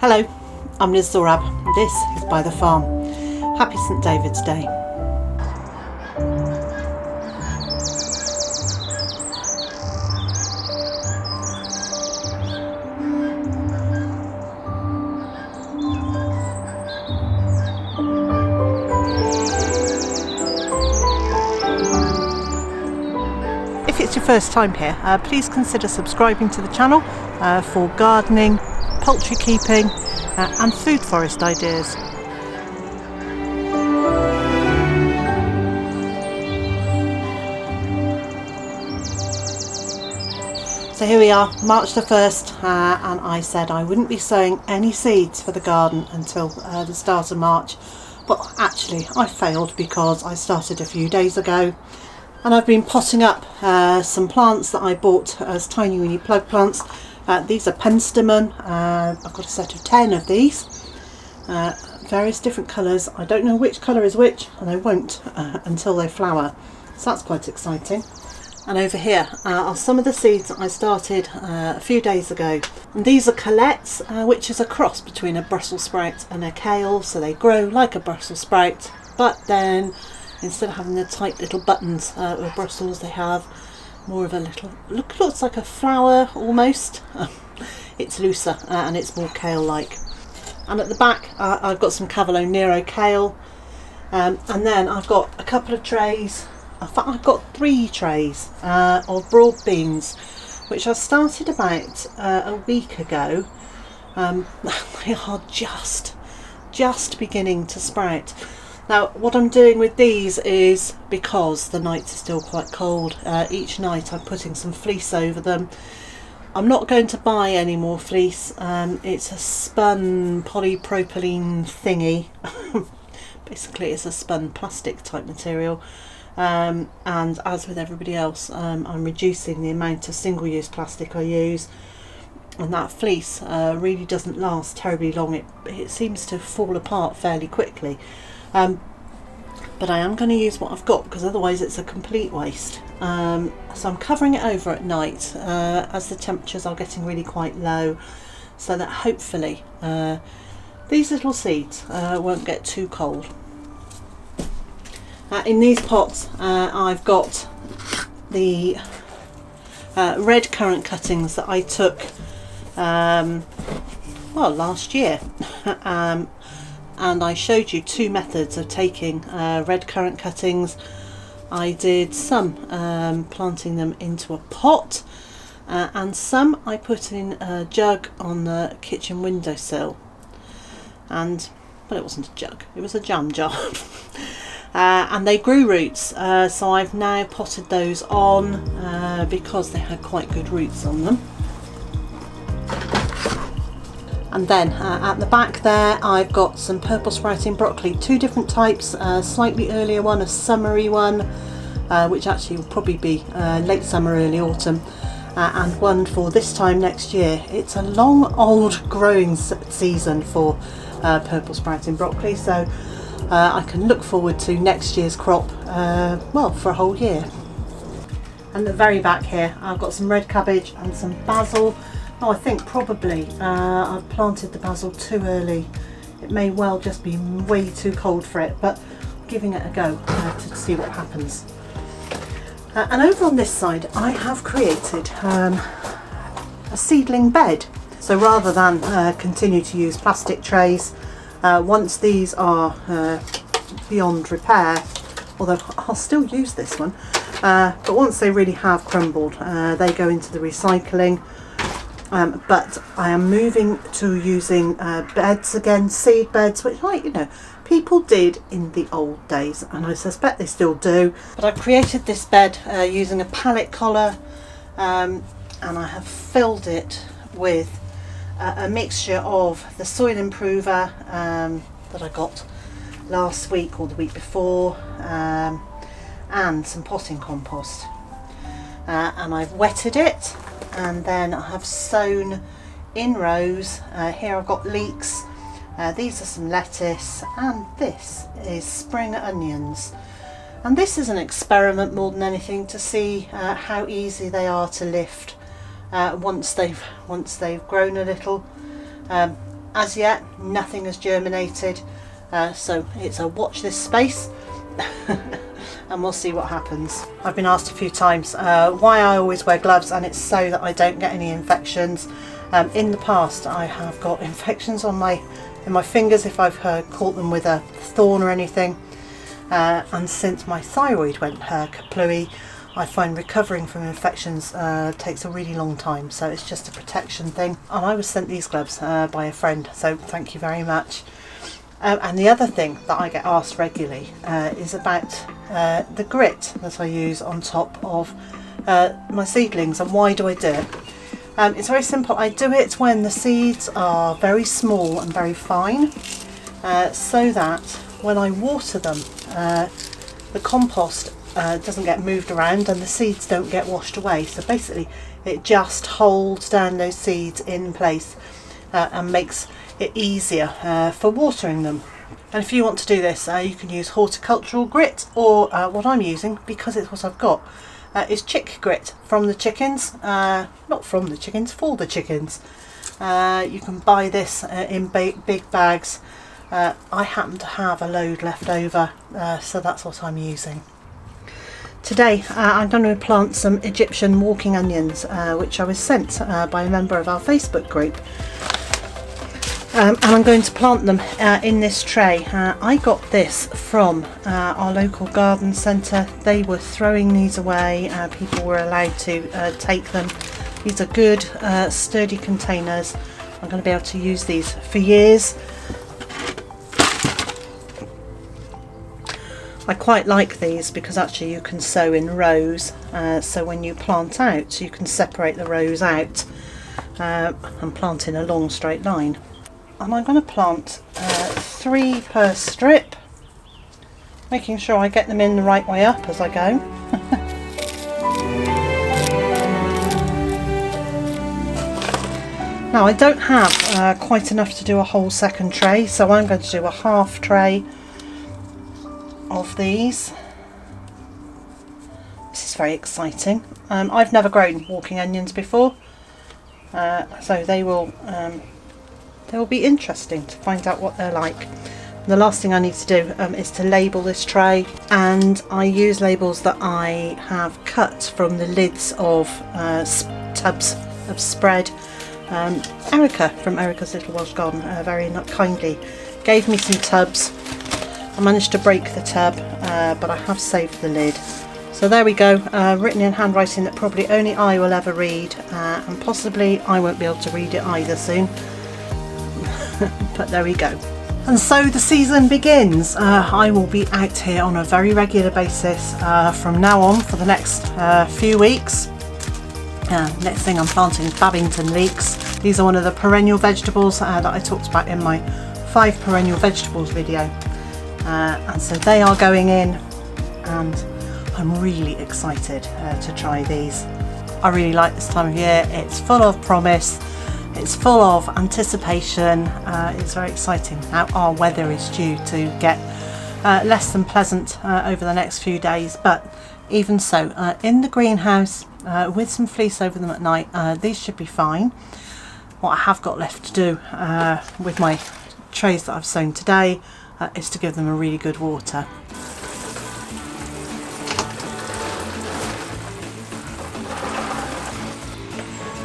Hello, I'm Liz Zorab. This is Byther Farm. Happy St David's Day. If it's your first time here, please consider subscribing to the channel for gardening, poultry keeping and food forest ideas. So here we are, March the 1st, and I said I wouldn't be sowing any seeds for the garden until the start of March, but actually I failed because I started a few days ago. And I've been potting up some plants that I bought as tiny weeny plug plants. These are Penstemon. I've got a set of 10 of these, various different colours. I don't know which colour is which, and I won't until they flower. So that's quite exciting. And over here are some of the seeds that I started a few days ago. And these are colettes, which is a cross between a Brussels sprout and a kale. So they grow like a Brussels sprout, but then instead of having the tight little buttons with Brussels, they have more of a little, looks like a flower almost. It's looser and it's more kale-like. And at the back I've got some Cavolo Nero kale, and then I've got a couple of trays. In fact, I've got 3 trays of broad beans, which I started about a week ago. They are just beginning to sprout. Now what I'm doing with these is, because the nights are still quite cold, each night I'm putting some fleece over them. I'm not going to buy any more fleece. It's a spun polypropylene thingy. Basically it's a spun plastic type material, and as with everybody else, I'm reducing the amount of single-use plastic I use. And that fleece really doesn't last terribly long. It seems to fall apart fairly quickly. But I am going to use what I've got, because otherwise it's a complete waste. So I'm covering it over at night as the temperatures are getting really quite low, so that hopefully these little seeds won't get too cold. In these pots I've got the red currant cuttings that I took last year. And I showed you 2 methods of taking red currant cuttings. I did some planting them into a pot, and some I put in a jug on the kitchen windowsill. And, well, it wasn't a jug, it was a jam jar. And they grew roots, so I've now potted those on because they had quite good roots on them. And then at the back there I've got some purple sprouting broccoli, 2 different types, a slightly earlier one, a summery one, which actually will probably be late summer, early autumn, and one for this time next year. It's a long old growing season for purple sprouting broccoli, so I can look forward to next year's crop, for a whole year. And at the very back here I've got some red cabbage and some basil. I think probably I've planted the basil too early. It may well just be way too cold for it, but giving it a go to see what happens. And over on this side I have created a seedling bed. So rather than continue to use plastic trays, once these are beyond repair, although I'll still use this one, but once they really have crumbled, they go into the recycling. But I am moving to using beds again, seed beds, which, people did in the old days, and I suspect they still do. But I've created this bed using a pallet collar, and I have filled it with a mixture of the soil improver that I got last week or the week before, and some potting compost. And I've wetted it. And then I have sown in rows. Here I've got leeks, these are some lettuce, and this is spring onions. And this is an experiment more than anything to see how easy they are to lift once they've grown a little. as yet nothing has germinated, so it's a watch this space. And we'll see what happens. I've been asked a few times why I always wear gloves, and it's so that I don't get any infections. In the past I have got infections on in my fingers if I've caught them with a thorn or anything, and since my thyroid went kaplooey, I find recovering from infections takes a really long time, so it's just a protection thing. And I was sent these gloves by a friend, so thank you very much. And the other thing that I get asked regularly is about the grit that I use on top of my seedlings, and why do I do it? It's very simple. I do it when the seeds are very small and very fine, so that when I water them, the compost doesn't get moved around and the seeds don't get washed away. So basically it just holds down those seeds in place and makes it easier for watering them. And if you want to do this, you can use horticultural grit, or what I'm using, because it's what I've got, is chick grit from the chickens. Not from the chickens, for the chickens. You can buy this in big bags. I happen to have a load left over, so that's what I'm using. Today I'm going to plant some Egyptian walking onions, which I was sent by a member of our Facebook group. And I'm going to plant them in this tray. I got this from our local garden centre. They were throwing these away. People were allowed to take them. These are good sturdy containers. I'm going to be able to use these for years. I quite like these because actually you can sow in rows, so when you plant out you can separate the rows out and plant in a long straight line. And I'm going to plant 3 per strip, making sure I get them in the right way up as I go. Now I don't have quite enough to do a whole second tray, so I'm going to do a half tray of these. This is very exciting. I've never grown walking onions before, so they will be interesting to find out what they're like. The last thing I need to do is to label this tray, and I use labels that I have cut from the lids of tubs of spread. Erica from Erica's Little Welsh Garden very kindly gave me some tubs. I managed to break the tub, but I have saved the lid. So there we go, written in handwriting that probably only I will ever read, and possibly I won't be able to read it either soon. But there we go. And so the season begins. I will be out here on a very regular basis from now on for the next few weeks. Next thing I'm planting is Babington leeks. These are one of the perennial vegetables that I talked about in my 5 perennial vegetables video. And so they are going in, and I'm really excited to try these. I really like this time of year. It's full of promise. It's full of anticipation. It's very exciting. Now our weather is due to get less than pleasant over the next few days, but even so, in the greenhouse with some fleece over them at night, these should be fine. What I have got left to do with my trays that I've sown today is to give them a really good water.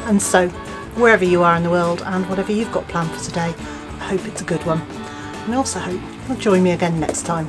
And so, wherever you are in the world and whatever you've got planned for today, I hope it's a good one. And I also hope you'll join me again next time.